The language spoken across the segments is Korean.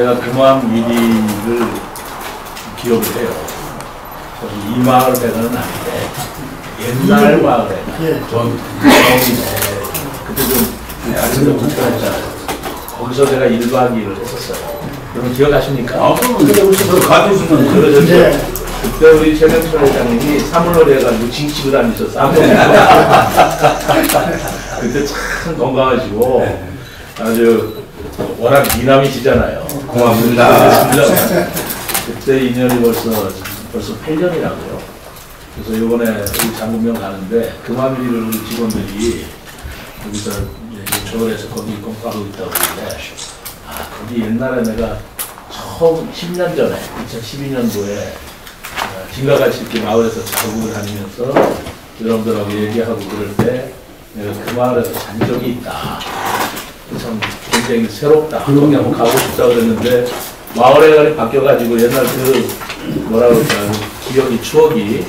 제가 금암 위리를 기억을 해요. 이 마을 배가는 아닌데 옛날 마을에 전 그때 좀 불편했잖아요. 거기서 제가 1박 2일을 했었어요. 여러분 기억하십니까? 근데 우리 저 가져오시면 그러셨죠? 그때 우리 최명철 회장님이 사물놀이 해가지고 징치고 다니셨어요. 그때 참 건강하시고 아주 워낙 미남이시잖아요. 고맙습니다. 그때 인연이 벌써 8년이라고요. 그래서 이번에 우리 장군명 가는데 금암리를 우리 직원들이 여기서 조월에서 거기 공부하고 있다고 그러는데 거기 옛날에 내가 처음 10년 전에 2012년도에 진가같이 이렇게 마을에서 작업을 다니면서 여러분들하고 얘기하고 그럴 때 내가 그 마을에서 잔 적이 있다. 참 굉장히 새롭다. 거기 한번 가고 싶다 그랬는데 마을의 바뀌어가지고 옛날 그 뭐라 그럴까 기억이 추억이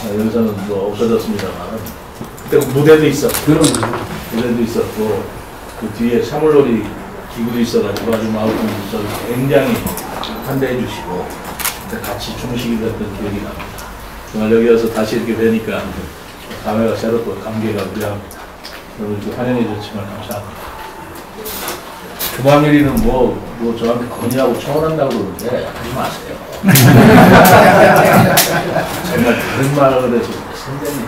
여기서는 뭐 없어졌습니다만 그때 무대도 있었고 무대도 있었고 그 뒤에 사물놀이 기구도 있어가지고 아주 마을 분들이 굉장히 환대해 주시고 그때 같이 중식이 됐던 기억이 납니다. 정말 여기 와서 다시 이렇게 뵈니까 감회가 새롭고 감개가 무량합니다. 여러분 이렇게 환영해 주시면 감사합니다. 금암일이는 뭐 저한테 건의하고 청원한다고 그러는데 하지 마세요. 정말 다른 마을에서 선생님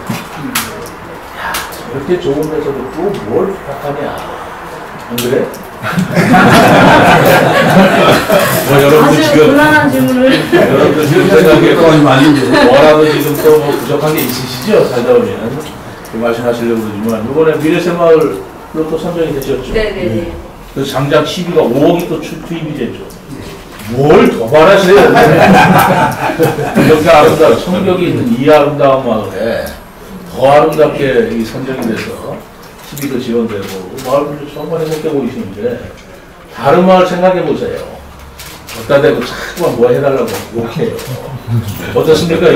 야 저렇게 좋은 데서도 또 뭘 부탁하냐 안 그래? 뭐 여러분들 지금 곤란한 질문을 여러분들 지금 생각에 뭐라도 지금 또 뭐 부족한 게 있으시죠? 살다 보면 말씀하시려고 그러지만 이번에 미래새마을로 또 선정이 되셨죠? 네네네. 그래서 장작 시비가 5억이 또 투입이 됐죠. 뭘 더 바라세요? 이렇게 아름다운 성격이 있는 이 아름다운 마을에 더 아름답게 이 선정이 돼서 시비도 지원되고 마을 분들 정말 행복해 보이시는데 다른 마을 생각해 보세요. 어디다 대고 자꾸만 뭐 해달라고 욕해요. 어떻습니까?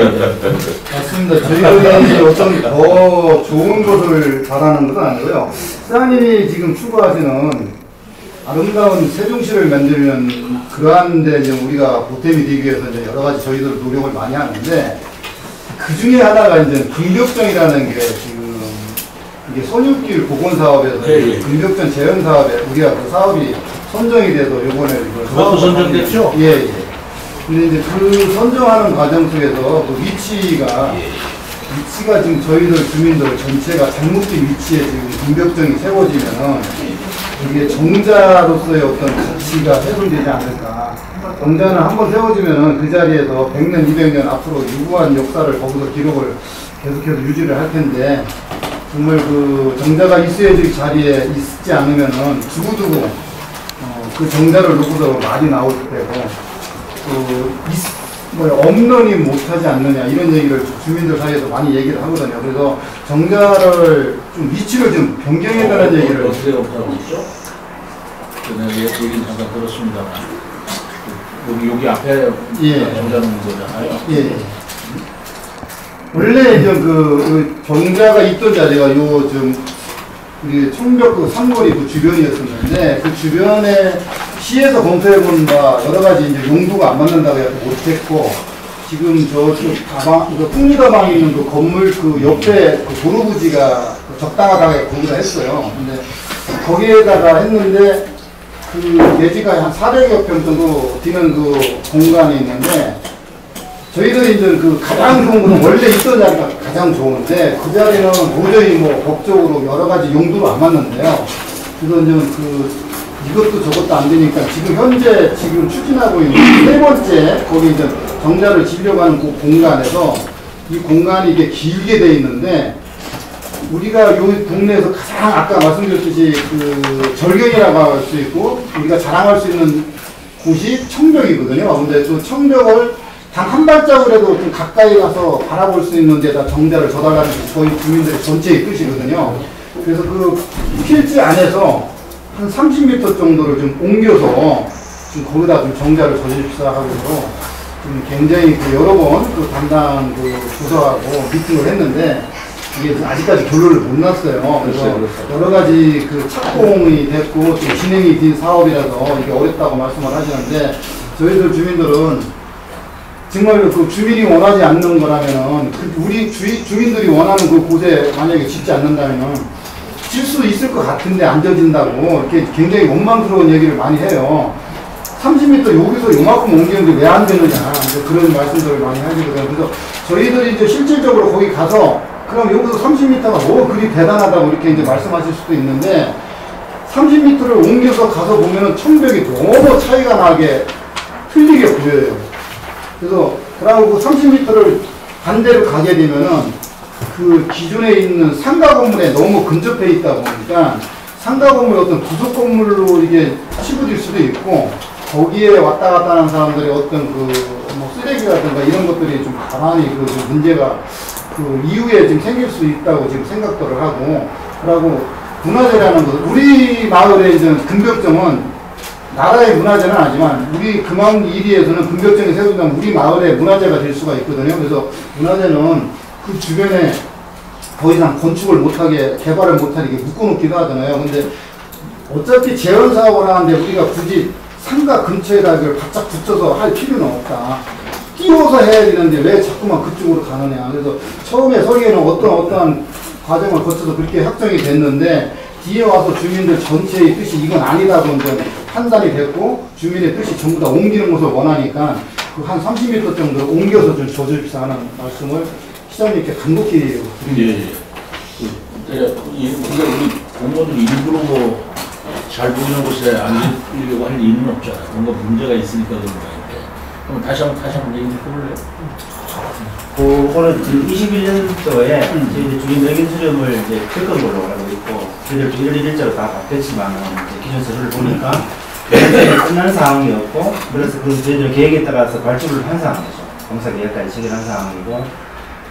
맞습니다. 저희들이 어떤 더 좋은 것을 바라는 것은 아니고요. 사장님이 지금 추구하시는 아름다운 세종시를 만들면 그러한 데 이제 우리가 보탬이 되기 위해서 이제 여러 가지 저희들 노력을 많이 하는데 그 중에 하나가 이제 금벽정이라는 게 지금 이게 손육길 복원사업에서 금벽정 재현 사업에 우리가 그 사업이 선정이 돼서 요번에 그것도 선정됐죠? 예. 근데 이제 그 선정하는 과정 속에서 그 위치가 지금 저희들 주민들 전체가 잘못된 위치에 지금 금벽정이 세워지면은 이게 정자로서의 어떤 가치가 훼손되지 않을까. 정자는 한번 세워지면은 그 자리에서 100년, 200년 앞으로 유구한 역사를 거기서 기록을 계속해서 유지를 할 텐데 정말 그 정자가 있어야 될 자리에 있지 않으면은 두고두고 그 정자를 놓고서 말이 나올 때고 없느니 못하지 않느냐 이런 얘기를 주민들 사이에서 많이 얘기를 하거든요. 그래서 정자를 좀 위치를 좀 변경해달라는 얘기를 어떻게 없다고 있죠? 내가 얘기는 잠깐 들었습니다만 여기 앞에 정자 놓는 거잖아요. 예. 원래 그 정자가 있던 자리가 우리 청벽 그 삼거리 그 주변이었었는데 그 주변에 시에서 검토해본 바 여러 가지 이제 용도가 안 맞는다고 해서 못했고 지금 저쪽 풍리다방에 있는 그 건물 그 옆에 그 도로 부지가 적당하다고 거기다 했어요. 근데 거기에다가 했는데 그 예지가 한 400여 평 정도 되는 그 공간이 있는데 저희들이 이제 그 가장 좋은 건 원래 있던 자리가 가장 좋은데 그 자리는 도저히 뭐 법적으로 여러 가지 용도로 안 맞는데요. 그래서 이제 이것도 저것도 안 되니까 지금 현재 추진하고 있는 세 번째 거기 이제 정자를 지려고 하는 그 공간에서 이 공간이 이게 길게 돼 있는데 우리가 요 동네에서 가장 아까 말씀드렸듯이 그 절경이라고 할 수 있고 우리가 자랑할 수 있는 곳이 청벽이거든요. 근데 또 청벽을 단 한 발자국이라도 좀 가까이 가서 바라볼 수 있는 데다 정자를 져달라는 게 저희 주민들의 전체의 뜻이거든요. 그래서 그 필지 안에서 한 30m 정도를 좀 옮겨서 좀 거기다 좀 정자를 져주십사 하고 좀 굉장히 여러 번 그 담당 그 부서하고 미팅을 했는데 이게 아직까지 결론을 못 났어요. 그래서 여러 가지 그 착공이 됐고 또 진행이 된 사업이라서 이게 어렵다고 말씀을 하시는데 저희들 주민들은 정말 그 주민이 원하지 않는 거라면은 우리 주민들이 원하는 그 곳에 만약에 짓지 않는다면은 질 수 있을 것 같은데 안 져진다고 이렇게 굉장히 원망스러운 얘기를 많이 해요. 30m 여기서 요만큼 옮기는데 왜 안 되느냐 이제 그런 말씀들을 많이 하시거든요. 그래서 저희들이 이제 실질적으로 거기 가서 그럼 여기서 30m가 뭐 그리 대단하다고 이렇게 이제 말씀하실 수도 있는데 30m를 옮겨서 가서 보면은 청벽이 너무 차이가 나게 틀리게 보여요. 그래서 그러고 30m를 반대로 가게 되면은 그 기존에 있는 상가 건물에 너무 근접해 있다 보니까 상가 건물 어떤 부속 건물로 이게 치부될 수도 있고 거기에 왔다 갔다 하는 사람들이 어떤 그 뭐 쓰레기라든가 이런 것들이 좀 가만히 그 문제가 그 이후에 지금 생길 수 있다고 지금 생각들을 하고 그러고 문화재라는 것 우리 마을의 이제 금벽정은 나라의 문화재는 아니지만 우리 금암 1위에서는 금벽정이 세워진다면 우리 마을의 문화재가 될 수가 있거든요. 그래서 문화재는 그 주변에 더 이상 건축을 못하게 개발을 못하게 묶어놓기도 하잖아요. 근데 어차피 재원 사업을 하는데 우리가 굳이 상가 근처에다 이걸 바짝 붙여서 할 필요는 없다. 끼워서 해야 되는데 왜 자꾸만 그쪽으로 가느냐. 그래서 처음에 설계는 어떠한 과정을 거쳐서 그렇게 확정이 됐는데 뒤에 와서 주민들 전체의 뜻이 이건 아니다고 이제 판단이 됐고 주민의 뜻이 전부 다 옮기는 것을 원하니까 그 한 30m 정도 옮겨서 좀 줘줍시다 하는 말씀을 시장님께 간곡히 드립니다. 근데 우리 공무원들이 일부러 뭐 잘 보이는 곳에 앉으려고 할 이유는 없잖아요. 뭔가 문제가 있으니까 그런 거인데. 그럼 다시 한번 얘기 좀 해볼래요? 그거는 지금 21년도에 저희 주민 의견 수렴을 이제 겪은 걸로 알고 있고, 저희들 1일자로 다 바뀌었지만, 기존 서류를 보니까, 끝난 상황이었고, 그래서 그 저희들 계획에 따라서 발주를 한 상황이죠. 공사 계획까지 체결한 상황이고,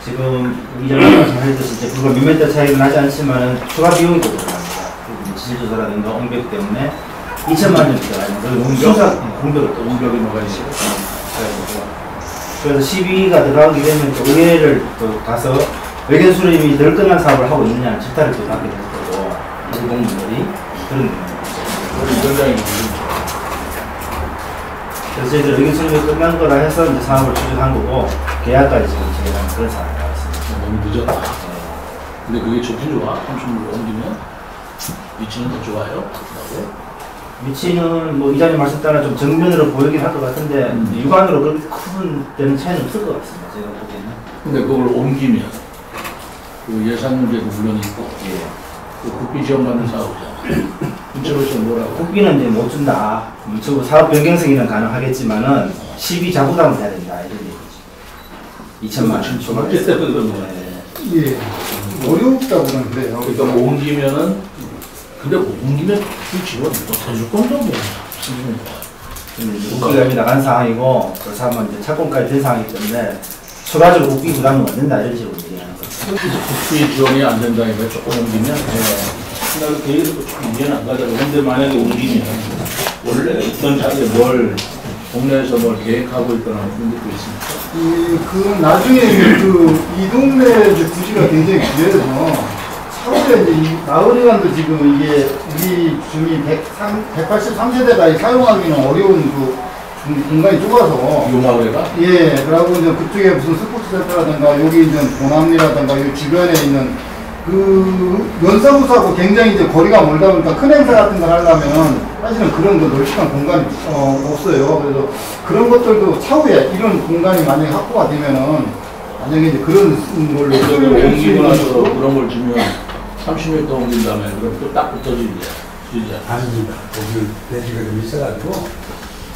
지금 이전에 말씀하셨듯이 이제 불과 몇 미터 차이가 나지 않지만, 추가 비용이 또 들어갑니다. 지질조사라든가 옹벽 때문에 2천만 원 들어가요. 옹벽을 또 옹벽이 뭐가 있어요? 그래서 시비가 들어가게 되면 또 의회를 또 가서 의견 수렴이 덜 끝난 사업을 하고 있느냐는 질타를 또 받게 될 거고, 우리 공무원들이 그런 위원장이 그래서 저희들 의견 수렴이 끝난 거라 해서 이제 사업을 추진한 거고 계약까지 지금 진행하는 그런 상황이 나왔습니다. 너무 늦었다. 근데 그게 좋긴 좋아. 30로 옮기면 위치는 더 좋아요. 위치는 뭐 이자님 말씀 따라 좀 정면으로 보이긴 할 것 같은데 육안으로 그렇게 큰 데는 차이는 없을 것 같습니다. 제가 보기에는. 근데 그걸 옮기면 그 예산 문제도 물론 있고 그 국비 지원받는 사업이잖아요. 근처에서 뭐라고? 국비는 이제 못 준다. 이쪽 사업 변경승인은 가능하겠지만은 시비 자부담을 해야 된다 이런 얘기죠. 2천만 원. 초반기 때문에 그런 거네. 예. 어렵다고 그러는데요. 그러니까 뭐 옮기면은 근데 뭐 옮기면 그 지원 더 줄 건도 뭐 국비가 이미 나간 상황이고 그 사람은 이제 착공까지 된 상황이기 때문에 추가적으로 국비 부담은 안 된다 이런 식으로 얘기하는 거죠. 국비 지원이 안 된다니까 조금 옮기면 나도 계획도 조금 이해는 안 가더라고. 근데 만약에 옮기면 원래 있던 자리에 뭘 동네에서 뭘 계획하고 있거나 그런 것도 있습니까? 그 나중에 이 동네 부지가 굉장히 귀해서 차후에 이제 이 마을회관도 지금 이게 우리 주민 183세대가 사용하기는 어려운 그 공간이 좁아서 요 마을에가? 예, 그러고 이제 그쪽에 무슨 스포츠 센터라든가 여기 이제 동암리라든가 이 주변에 있는 그 연사무소하고 굉장히 이제 거리가 멀다 보니까 큰 행사 같은 걸 하려면 사실은 그런 거 널찍한 공간이 없어요. 그래서 그런 것들도 차후에 이런 공간이 만약에 확보가 되면은 만약에 이제 그런 걸로 옮기고 나서 그런 걸 주면 30m 옮긴 다음에 그럼 또 딱 붙어지지. 아닙니다. 거기 대지가 좀 있어가지고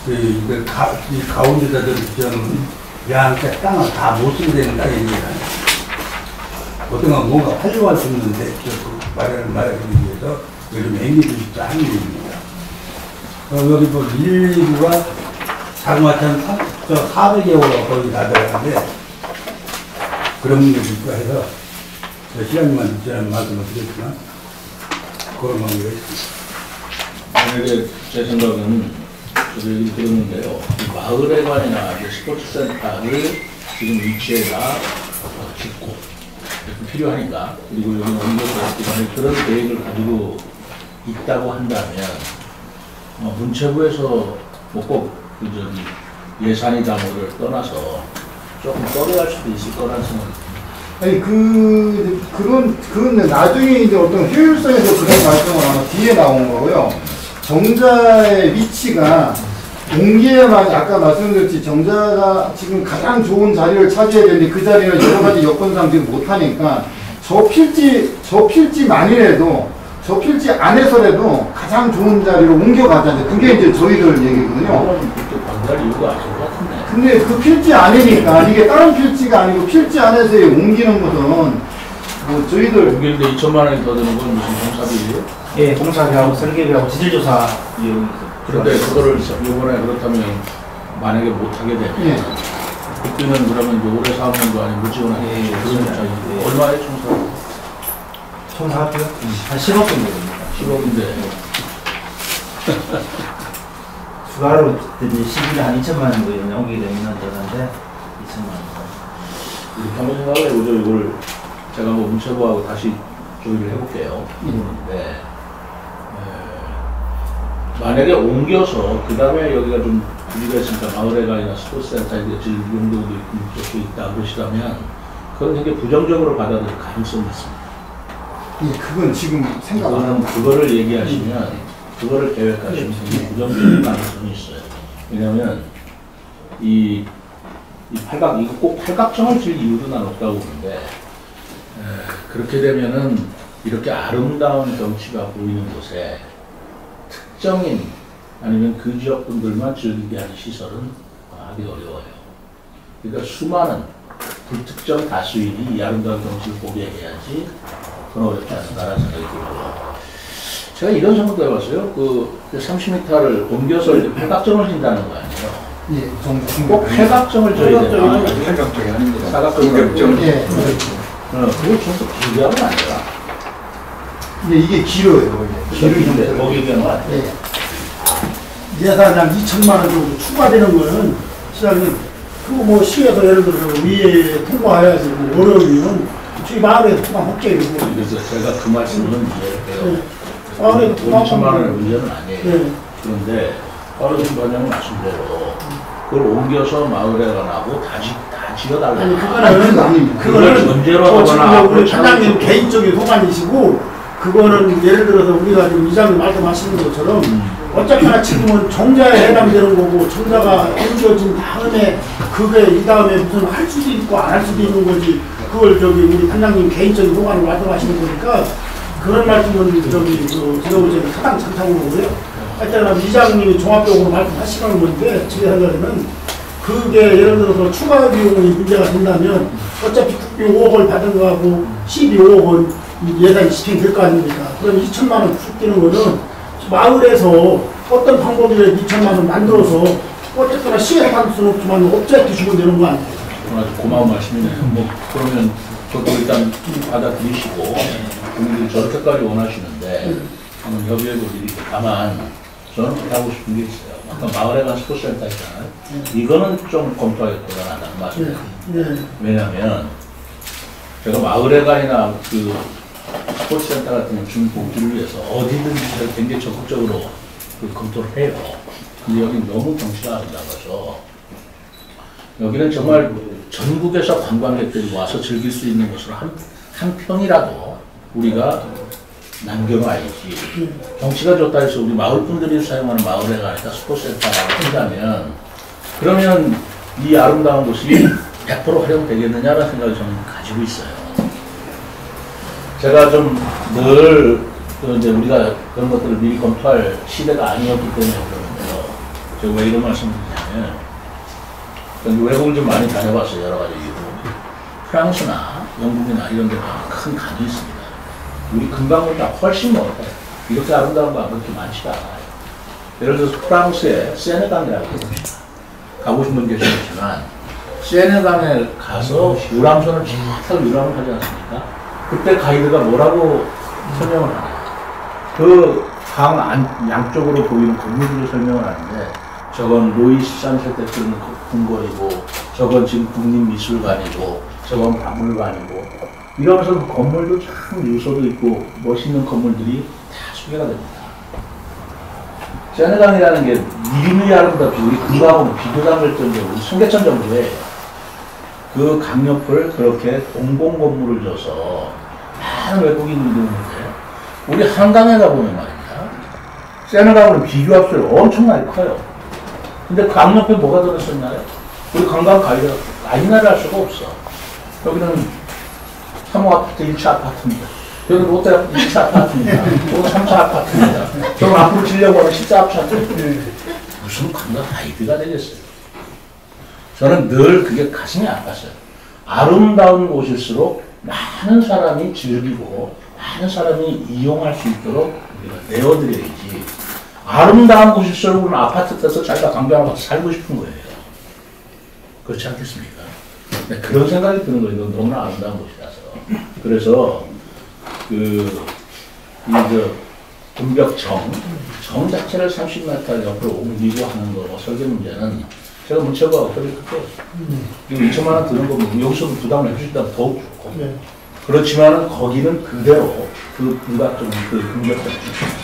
이걸 이 가운데다 좀 양쪽 땅을 다 못 쓰게 되는 땅입니다. 어떤 건 뭔가 활용할 수 있는데 마련을 마련하기 위해서 요즘 앵기도 진짜 하는 일입니다. 여기 뭐 119가 자그마한 400여호가 거의 다 들어가는데 그런 문제도 있고 해서 시장님만 저는 말씀을 드렸지만 그런 관계가 있습니다. 만약에 제 생각은 저도 얘기 들었는데요. 마을회관이나 스포츠센터를 지금 위치에다 짓고 필요하니까. 그리고 여기는 옮겨서 기간에 그런 계획을 가지고 있다고 한다면 문체부에서 뭐꼭그 저기 예산이다 뭐를 떠나서 조금 꺼려할 수도 있을 거라는 생각이 듭니다. 아니 그건 나중에 이제 어떤 효율성에서 그런 말씀은 아마 뒤에 나온 거고요. 정자의 위치가 옮겨야만 아까 말씀드렸지 정자가 지금 가장 좋은 자리를 차지해야 되는데 그 자리는 여러 가지 여건상 지금 못하니까 저 필지만이라도 저 필지 안에서라도 가장 좋은 자리로 옮겨가자. 그게 이제 저희들 얘기거든요. 그렇게 반대할 이유가 아닐 것 같은데. 근데 그 필지 안이니까 이게 다른 필지가 아니고 필지 안에서의 옮기는 것은 뭐 저희들 옮기는데 2천만 원이 더 드는 건 무슨 공사비예요? 예, 공사비하고 설계비하고 지질조사 비용이 그런데 그거를 이번에 그렇다면 만약에 못하게 되면 예. 그때는 그러면 이제 올해 4학년도 아니고 무지원하게 예, 그런 그렇죠. 차이 예. 얼마에 총사? 총 사업비요? 한 10억 정도 됩니다. 10억인데 추가로 이제 11에 한 2천만 원 정도 이런 옮기게 되면 되는데 2천만 원. 이렇게 한번 생각을 해보죠. 이걸 제가 뭐 문체부하고 다시 조율을 해볼게요. 네. 만약에 옮겨서 그 다음에 여기가 좀 부지가 있으니까 마을회관이나 스포츠센터에 질 용도도 있고 목적도 있다 그러시다면 그건 굉장히 부정적으로 받아들일 가능성이 있습니다. 예, 그건 지금 생각 안 하고 그거를 얘기하시면 그거를 계획하시면 굉장히 부정적인 가능성이 있어요. 왜냐하면 이 팔각 이거 꼭 팔각정을 질 이유도 난 없다고 보는데 그렇게 되면은 이렇게 아름다운 경치가 보이는 곳에 특정인 아니면 그 지역 분들만 즐기게 하는 시설은 하기 어려워요. 그러니까 수많은 불특정 다수인이 이 아름다운 경치를 보게 해야지 그건 어렵지 않을까라는 생각이 들고요. 제가 이런 생각도 해봤어요. 그 30m를 옮겨서 이제 팔각정을 진다는 거 아니에요. 예, 꼭 팔각정을 줘야 돼요. 팔각정이 아닙니다. 사각정을. 예. 그거 좀더 길게 하면 안 돼요. 예, 이게 길어요. 길은데 거기 얘기하는 거 아니에요. 예. 예산 한 2천만 원 정도 추가되는 거는 시장님 그거 뭐 시에서 예를 들어서 위에 통과해야지 뭐 어려우면 저희 마을에서 통과 확정이 되고 그래서 제가 그 말씀은 이해해요. 네. 아, 네. 5천만 원의 문제는 아니에요. 네. 그런데 바로 지금 반장님 말씀대로 그걸 옮겨서 마을회관하고 다 지어달라. 아니 그건 아닙니다. 그걸 전제로 하거나 지금 앞으로 우리 사장님 차원적으로- 개인적인 소관이시고 그거는 예를 들어서 우리가 지금 이장님 말씀하시는 것처럼 어차피나 지금은 정자에 해당되는 거고 정자가 옮겨진 다음에 그게 이 다음에 무슨 할 수도 있고 안 할 수도 있는 거지 그걸 저기 우리 반장님 개인적인 소관을 말씀하시는 거니까 그런 말씀은 저기 제가 볼 때는 타당 참타고 보고요. 하여튼 이장님이 종합적으로 말씀하시는 건데 제 생각에는 그게 예를 들어서 추가 비용이 문제가 된다면 어차피 국비 5억을 받은 거하고 12억 원 예산이 집행될 거 아닙니까? 그럼 2천만 원 쭉 뛰는 거는 마을에서 어떤 방법이라도 2천만 원 만들어서 어쨌거나 시에 받을 수는 없지만 업자한테 주면 되는 거 아니에요? 아주 고마운 말씀이네요. 뭐 그러면 그것도 일단 받아들이시고 국민들이 저렇게까지 원하시는데 한번 협의해볼 일이 있고 다만 저는 하고 싶은 게 있어요. 아까 마을회관 스포츠센터 있잖아요. 이거는 좀 검토하기 곤란하다는 말이에요. 네. 왜냐하면 제가 마을회관이나 그 스포츠센터 같은 건 주민 복지를 위해서 어디든지 제가 굉장히 적극적으로 그 검토를 해요. 근데 여기 너무 경치가 아름다워서 여기는 정말 전국에서 관광객들이 와서 즐길 수 있는 것으로 한 편이라도 우리가 남겨놔야지. 경치가 좋다 해서 우리 마을 분들이 사용하는 마을회관이나 스포츠센터라고 한다면 그러면 이 아름다운 곳이 100% 활용되겠느냐라는 생각을 저는 가지고 있어요. 제가 좀 늘 이제 우리가 그런 것들을 미리 검토할 시대가 아니었기 때문에 그러는데요. 제가 왜 이런 말씀을 드리냐면 외국을 좀 많이 다녀봤어요. 여러 가지 이유로. 프랑스나 영국이나 이런 데 가면 큰 강이 있습니다. 우리 금강보다 훨씬 멀어요. 이렇게 아름다운 거 그렇게 많지가 않아요. 예를 들어서 프랑스의 세네강이라고 해봅시다. 가보신 분 계시겠지만 세네강에 가서 유람선을 쫙 타고 유람을 하지 않습니까? 그때 가이드가 뭐라고 설명을 하나요? 그 강 양쪽으로 보이는 건물들을 설명을 하는데 저건 로이스 산세테 뜨는 궁궐이고 저건 지금 국립미술관이고 저건 박물관이고 이러면서 그 건물도 참 유서도 있고 멋있는 건물들이 다 소개가 됩니다. 세네강이라는 게 이름이 아름답지 우리 그거하고는 비교가 될 정도로 우리 순계천 정도에 그 강옆을 그렇게 공공건물을 줘서 많은 외국인들이 오는데 우리 한강에 가보면 말입니다. 세네강은 비교합수를 엄청나게 커요. 근데 그 강옆에 뭐가 들었었나요? 우리 관광 가이드 아니나를 할 수가 없어. 여기는 3호 아파트 1차 아파트입니다. 여기는 롯데 2차 아파트입니다. 여기는 3차 아파트입니다. 저는 앞으로 지려고 하는 10차 아파트. 무슨 관광 가이드가 되겠어요? 저는 늘 그게 가슴이 아팠어요. 아름다운 곳일수록 많은 사람이 즐기고 많은 사람이 이용할 수 있도록 우리가 내어드려야지. 아름다운 곳일수록 우리는 아파트 떼서 자기가 강변에 가서 살고 싶은 거예요. 그렇지 않겠습니까? 네, 그런 생각이 드는 거예요. 너무나 아름다운 곳이라서. 그래서 군벽정 자체를 30m 옆으로 옮기고 하는 거 설계 문제는 제가 문체부가 어떻게 그때 이거 2천만 원 드는 거 여기서도 부담을 해주신다면 더욱 좋고. 네. 그렇지만은 거기는 그대로 그 군박정 그 군벽정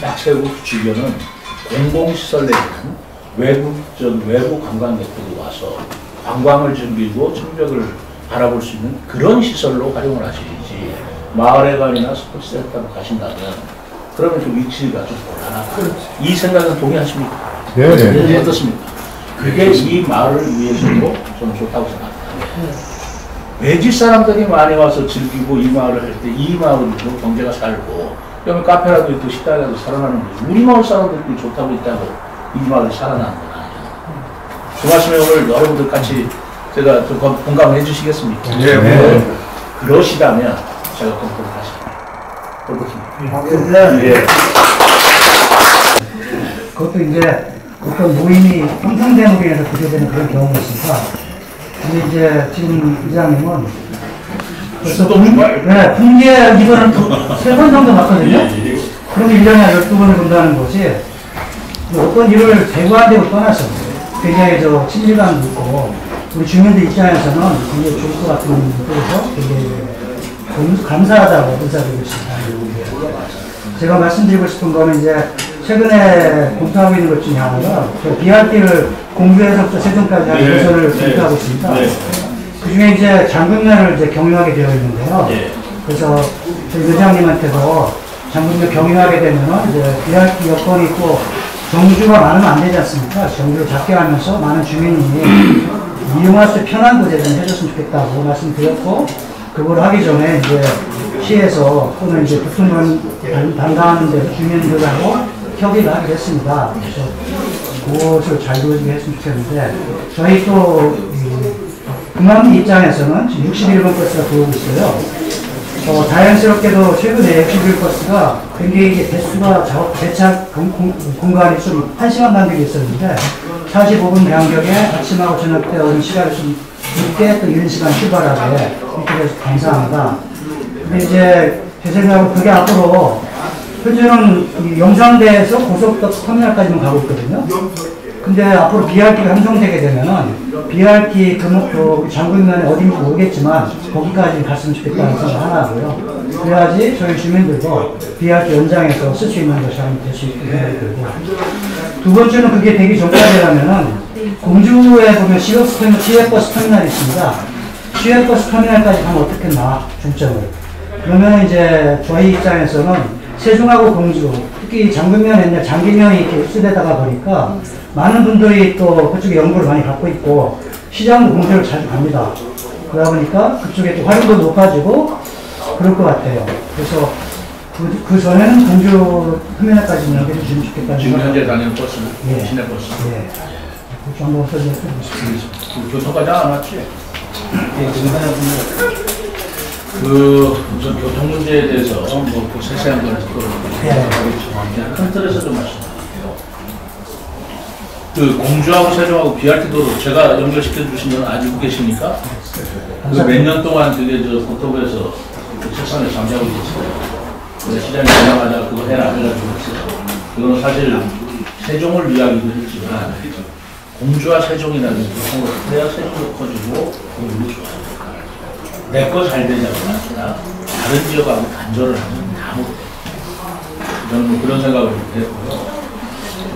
딱 세우고 주변은 공공시설 내지는 외부 관광객들이 와서 관광을 즐기고 청벽을 바라볼 수 있는 그런 시설로 활용을 하시지 마을회관이나 스포츠센터로 가신다면 그러면 좀 위치가 좀 곤란하다. 이 생각은 동의하십니까? 네. 어떻습니까? 그게 이 마을을 위해서도 저는 좋다고 생각합니다. 외지 사람들이 많이 와서 즐기고 이 마을을 할 때 이 마을도 경제가 살고 그러면 카페라도 있고 식당이라도 살아나는 거지. 우리 마을 사람들이 좋다고 있다고 이 마을이 살아나는 건 아니잖아요. 그 말씀에 오늘 여러분들 같이 제가 좀 공감을 해주시겠습니까? 네. 그러시다면 제가 검토를 하십니다. 어떻습니까? 예. 그것도 이제 어떤 모임이 형성된 모임에서 구조되는 그런 경우가 있으니까. 근데 이제 지금 이장님은 벌써 분기에 이거는 3번 정도 봤거든요. 그럼 1년에 12번을 본다는 것이 어떤 일을 대구한다고 떠나서 굉장히 친밀감도 있고 우리 주민들 입장에서는 굉장히 좋을 것 같은 것들에서 굉장히 감사하다고 의사드리고 있습니다. 제가 말씀드리고 싶은 거는 이제 최근에 검토하고 있는 것 중에 하나가 BRT를 공주에서부터 세종까지 하는 노선을 검토하고 있습니다. 그 중에 이제 장군면을 이제 경유하게 되어 있는데요. 그래서 저희 회장님한테도 장군면 경유하게 되면은 이제 BRT 여건이 있고 정주가 많으면 안 되지 않습니까? 정주를 작게 하면서 많은 주민이 이용할 수 편한 곳에 좀 해줬으면 좋겠다고 말씀드렸고, 그걸 하기 전에 이제 시에서 또는 이제 교통관 담당하는 데 주민들하고 협의를 하기로 했습니다. 그래서 그것을 잘 이루어지게 했으면 좋겠는데, 저희 또 금암 입장에서는 지금 61번 버스가 들어오고 있어요. 다행스럽게도 최근에 61버스가 굉장히 대수가 대착 공간이 좀 한심한 간격이 있었는데 45분 간격에 아침하고 저녁 때 오는 시간을 좀 늦게 또 이른 시간 출발하게 이렇게 돼서 감사합니다. 근데 이제 제 생각은 그게 앞으로 현재는 이 영산대에서 고속버스 터미널까지만 가고 있거든요. 근데 앞으로 BRT가 형성되게 되면은 BRT 금옥도 장군면에 어딘지 모르겠지만 거기까지 갔으면 좋겠다는 생각 하나 하고요. 그래야지 저희 주민들도 BRT 연장해서 쓸 수 있는 것이 될 수 있게 생각이 들고, 두 번째는 그게 되기 전까지라면은 공주에 보면 시외버스 터미널이 있습니다. 시외버스 터미널까지 가면 어떻겠나 중점을. 그러면 이제 저희 입장에서는 세종하고 공주, 특히 장군면에 장기면이 이렇게 흡수되다가 보니까 많은 분들이 또 그쪽에 연구를 많이 갖고 있고 시장도 공주를 자주 갑니다. 그러다 보니까 그쪽에 또 활용도 높아지고 그럴 것 같아요. 그래서 그 전에는 공주 터미널까지 연결해 주시면 좋겠다는 지금 현재 다니는 버스는 시내버스. 네. 그렇게 한번 설명해 주시겠습니다. 교통까지 안 왔지? 예, 우선 교통 문제에 대해서 그 세세한 거는 그냥 큰 틀에서 좀 말씀드릴게요. 공주하고 세종하고 BRT 도로 제가 연결시켜 주신 건 아직 계십니까? 몇 년 동안 그게 국토부에서 책상에 잠자고 있었어요. 근데 시장이 되자마자 그거 해라 해가지고 했어요. 그건 사실 세종을 위하기도 했지만 공주와 세종이라는 교통으로 그래야 세종도 커지고 공주도 좋아요. 내 거 잘 되냐고 아니라 다른 지역하고 단절을 하면 다 못해. 저는 뭐 그런 생각을 했고요.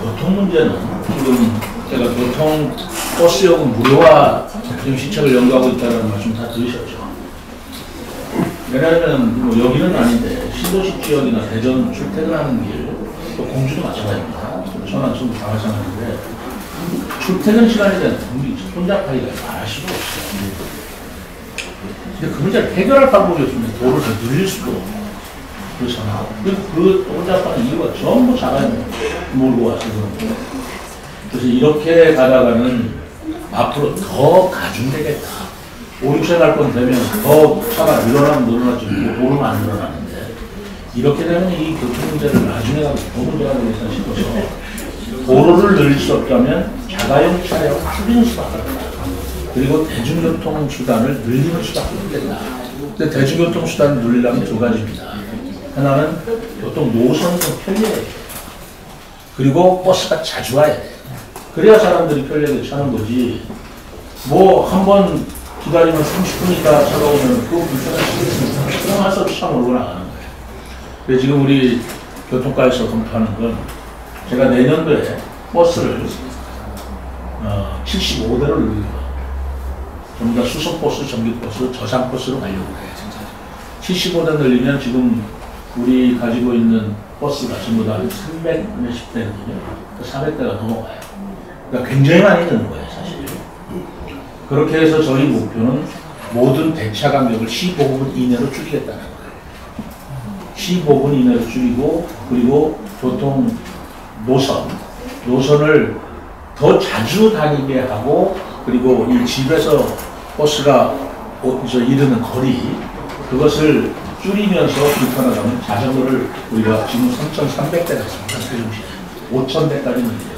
교통 문제는 지금 제가 교통 버스 요금 무료화 지금 시책을 연구하고 있다는 말씀 다 들으셨죠. 왜냐하면 뭐 여기는 아닌데 신도시 지역이나 대전 출퇴근하는 길, 또 공주도 마찬가지입니다. 천안, 충북 다 마찬가지인데 출퇴근 시간에 대한 혼잡하기가 말할 수가 없어요. 근데 그 문제를 해결할 방법이 없으면 도로를 더 늘릴 수도 그렇잖아. 그 혼잡하는 이유가 전부 자가용 몰고 와서 그런 거예요. 그래서 이렇게 가다가는 앞으로 더 가중되겠다. 5, 6세 갈 건 되면 더 차가 늘어나면 늘어났지 도로는 안 늘어나는데 이렇게 되면 이 교통 문제를 나중에 가서 더 문제가 되겠다 싶어서 도로를 늘릴 수 없다면 자가용 차량을 줄이는 수밖에 없다. 그리고 대중교통 수단을 늘리는 수밖에 없겠다. 근데 대중교통 수단을 늘리려면 두 가지입니다. 하나는 교통 노선이 좀 편리해야 돼. 그리고 버스가 자주 와야 돼. 그래야 사람들이 편리하게 차는 거지. 뭐 한 번 기다리면 30분 있다 차가 오면 그거 불편하시겠습니까? 그럼 와서 차 몰고 나가는 거예요. 그래서 지금 우리 교통과에서 검토하는 건 제가 내년도에 버스를 75대로 늘려요. 전부 다 수소버스, 전기버스, 저상버스로 가려고 해요. 75대 늘리면 지금 우리 가지고 있는 버스가 전부 다 300 몇십 대거든요. 400대가 넘어가요. 그러니까 굉장히 많이 드는 거예요, 사실. 그렇게 해서 저희 목표는 모든 대차 간격을 15분 이내로 줄이겠다는 거예요. 15분 이내로 줄이고, 그리고 교통 노선을 더 자주 다니게 하고, 그리고 이 집에서 버스가 이르는 거리, 그것을 줄이면서 불편하다면 자전거를 우리가 지금 3,300대가 있습니다. 세종시에 5,000대까지는 돼요.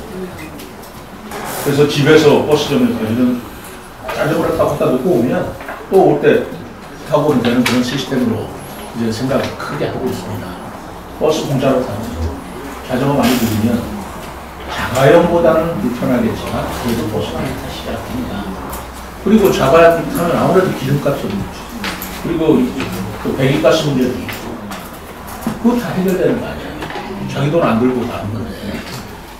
그래서 집에서 버스점에서 이런 자전거를 타고 갖다 놓고 오면 또 올 때 타고 오면 되는 그런 시스템으로 이제 생각을 크게 하고 있습니다. 버스 공짜로 타는 자전거 많이 들리면 자가용보다는 불편하겠지만 그래도 버스가 타시야 합니다. 그리고 자가용 타면 아무래도 기름값도 있고 그리고 그 배기가스 문제도 있고 그거 다 해결되는 거 아니에요. 자기 돈 안 들고 가는 건데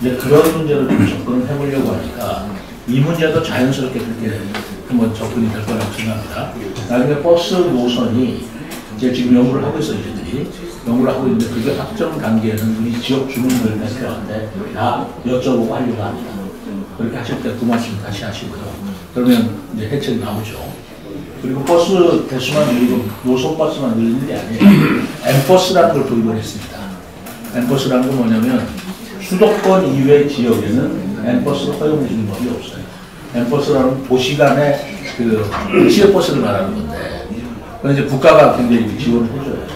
이제 그런 문제를 좀 접근을 해보려고 하니까 이 문제도 자연스럽게 그렇게 한번 접근이 될 거라고 생각합니다. 나중에 버스 노선이 이제 지금 연구를 하고 있어요. 이들이 연구를 하고 있는데 그게 확정 단계에는 우리 지역 주민들 대표한테 다 여쭤보고 하려고 합니다. 그렇게 하실 때 그 말씀 다시 하시고요. 그러면 이제 혜택이 나오죠. 그리고 버스 대수만 늘리고 노선버스만 늘리는 게 아니에요. M버스라는 걸 도입을 했습니다. M버스라는 건 뭐냐면 수도권 이외 지역에는 M버스를 허용해주는 법이 없어요. M버스라는 도시간의 그 지역버스를 말하는 건데 그건 이제 국가가 굉장히 지원을 해줘요.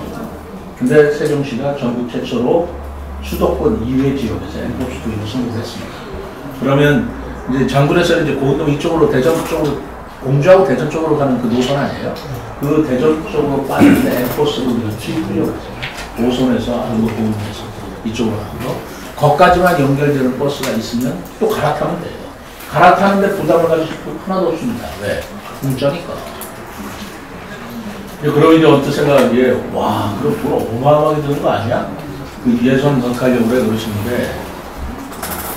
근데 세종시가 전국 최초로 수도권 이외 지역에서 M버스 도입을 성공했습니다. 그러면 이제 장군에서 이제 고흥동 이쪽으로 대전 쪽으로 공주하고 대전 쪽으로 가는 그 노선 아니에요? 그 대전 쪽으로 빠지는데 M버스로 우리가 투입하려고 했어요. 오선에서 한국공항에서 이쪽으로 하고 거기까지만 연결되는 버스가 있으면 또 갈아타면 돼요. 갈아타는데 부담을 가질 거 하나도 없습니다. 왜? 공짜니까. 그러고 이제 언뜻 생각하기에 와 그럼 돈 어마어마하게 드는 거 아니야? 그 예산 넣으려고 그래 그러시는데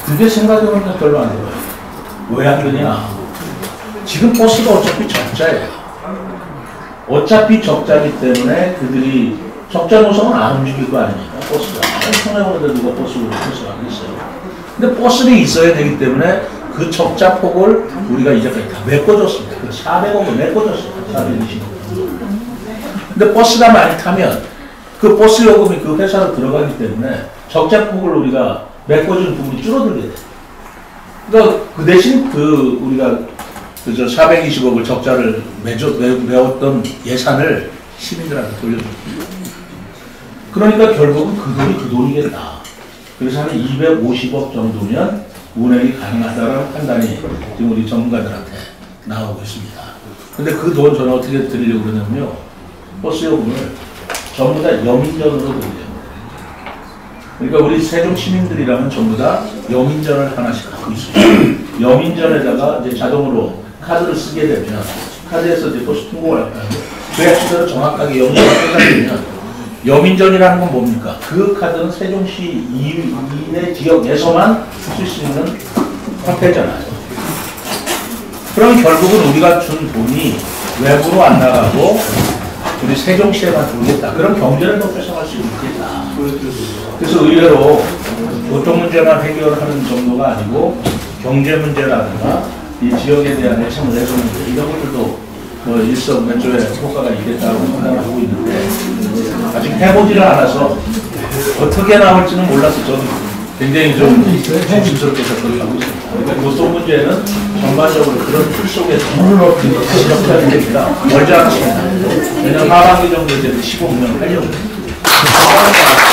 그게 생각해보니까 별로 안 들어요. 왜 안 되냐? 지금 버스가 어차피 적자예요. 어차피 적자이기 때문에 그들이 적자 노선은 안 움직일 거 아닙니까? 버스가. 손해보는데 누가 버스를 하겠어요. 근데 버스는 있어야 되기 때문에 그 적자 폭을 우리가 이제까지 다 메꿔줬습니다. 그 400억을 메꿔줬어요. 420억. 근데 버스가 많이 타면 그 버스 요금이 그 회사로 들어가기 때문에 적자 폭을 우리가 메꿔주는 부분이 줄어들게 돼요. 그러니까 그 대신 그 우리가 그저 420억을 적자를 메웠던 예산을 시민들한테 돌려줍니다. 그러니까 결국은 그 돈이 그 돈이겠다. 그래서 한 250억 정도면 운행이 가능하다는 판단이 지금 우리 전문가들한테 나오고 있습니다. 근데 그 돈 저는 어떻게 드리려고 그러냐면요. 버스 요금을 전부 다 여민전으로 드리려고. 그러니까 우리 세종 시민들이라면 전부 다 여민전을 하나씩 갖고 있어요. 여민전에다가 이제 자동으로 카드를 쓰게 되면 카드에서 이제 버스 통보를 할까요? 그 액수대로 정확하게 연구가 끝나면 여민전이라는 건 뭡니까? 그 카드는 세종시 이내 지역에서만 쓸 수 있는 화폐잖아요. 그럼 결국은 우리가 준 돈이 외부로 안 나가고 우리 세종시에만 들어오겠다. 그럼 경제를 더 뺏어갈 수 있겠다. 그래서 의외로 교통 문제만 해결하는 정도가 아니고 경제 문제라든가 이 지역에 대한 해상 내수 문제 이런 것들도 뭐 일석면조의 효과가 있겠다고 생각을 하고 있는데 아직 해보지를 않아서 어떻게 나올지는 몰라서 저는 굉장히 좀 조심스럽게 접근하고 있습니다. 그러니까 교통 문제는 전반적으로 그런 틀 속에서 다시 접근하게 됩니다. 멀지 않습니다. 내년 하반기 정도 되면 15년 하려고 합니다.